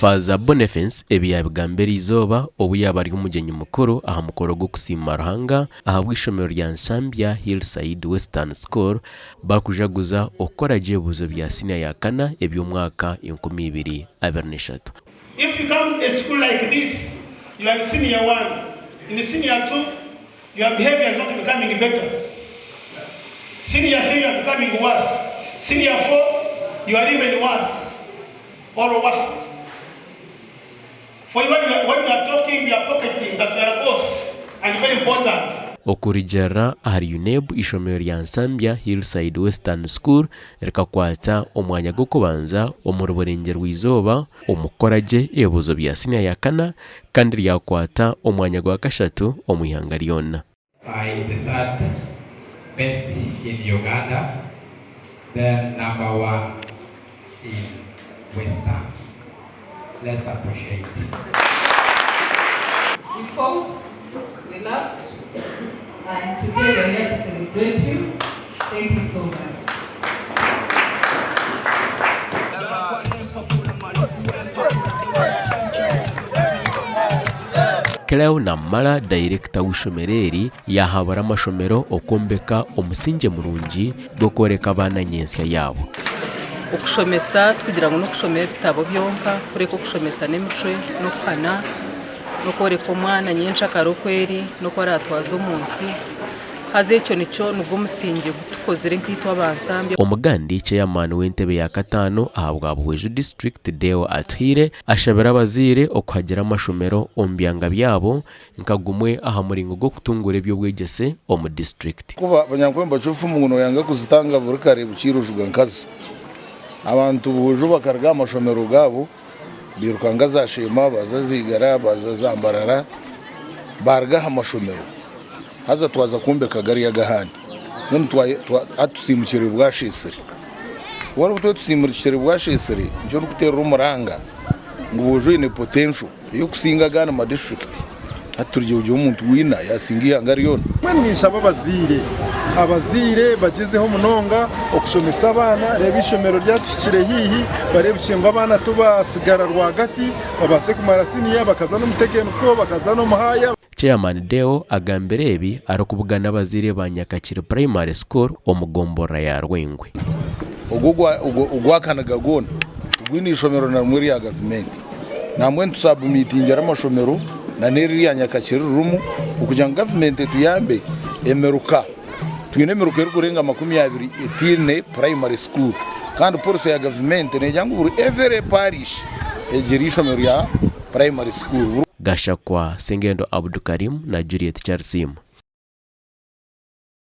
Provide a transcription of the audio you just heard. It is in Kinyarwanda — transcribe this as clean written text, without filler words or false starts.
Faza Boniface ebyabigambira izoba obu yabari umugenyi mukuru aha mukoro go kusima Ruhanga aha bwishomero rya Nsambya Hillside Western School bakujaguza okora jebuzo bya senior ya kana eby'umwaka 2023. If you come to a school like this, you are senior 1. In the senior 2, your behavior is not becoming better. Senior 3, you are becoming worse. Senior 4, you are even worse. Or worse. For when you are talking, you are pocketing that you are a boss. And very important. Okurijera ahari UNEB ishomero rya Nsambya Hillside Western School rikakwata omwanya go kubanza omuruborengero rw'izoba omukoraje ebuzo bya senior ya kana kandi ryakwata omwanya gwa kashatu omuyanga lyonna. By the third best in Uganda, then number 1 in Western. Let's appreciate it. We fought, we loved, and today we're here to celebrate you. Thank you so much. Cleo Namala director w'ishomereri yahabara amashomero okombeka omusinge murungi gokoreka abana nyensya yabo. Okushomesa tukugira ngo no kushomera bitabo byonka kureka okushomesa n'emico no kana no koreka omwana nyensha karokweri no kora atwaza omunsi haze icyo nico nubwo musinge gutukozere nkitwa abansambye. Omugandi chairman w'entebe ya katano ahabwa Bweju district Deo Atwire ashabira abazire okuhagira amashomero ombyanga byabo nkagumwe aha muringo go kutungura ebyo bwegese omu district. Kuba abanyankwemba chufu munguno yanga kuzitanga burikare bukirujuga nkazi. Abantu buju bakarga amashomero gabo birukanga zashima bazazigara bazazambarara barga amashomero haza twaza kumbeka gari ya gahani none atusimukire bwashisire wari tusimukire bwashisire njo gutera umuranga ngo buju ine potential yo kusinga gana ma district aturije uje umuntu wina yasingiye ngari yone mwenisha abazire bagezeho munonga okushomesa abana reba ishomero ryatushikire hihi barebukiye ngo abana tubasigara rwagati babase kumara siniya bakaza no mutekeno ko bakaza no muhaya. Chairman Deo agambere ebi arokubugana abazire ba Nyakakire Primary School omugombora ya Rwengwe. Ugwakanaga gona ugwini ishomero na muri ya government namwe ntusubmitinga amashomero na neri ya Nyakakire rumu ukugira government tuyambe emeruka twinemeruka kurenga 20 primary school kandi policy ya government nejanga buri every parish ejirisho meru ya primary school. Gashakwa Sengendo Abdukarim na Juliet Charsim.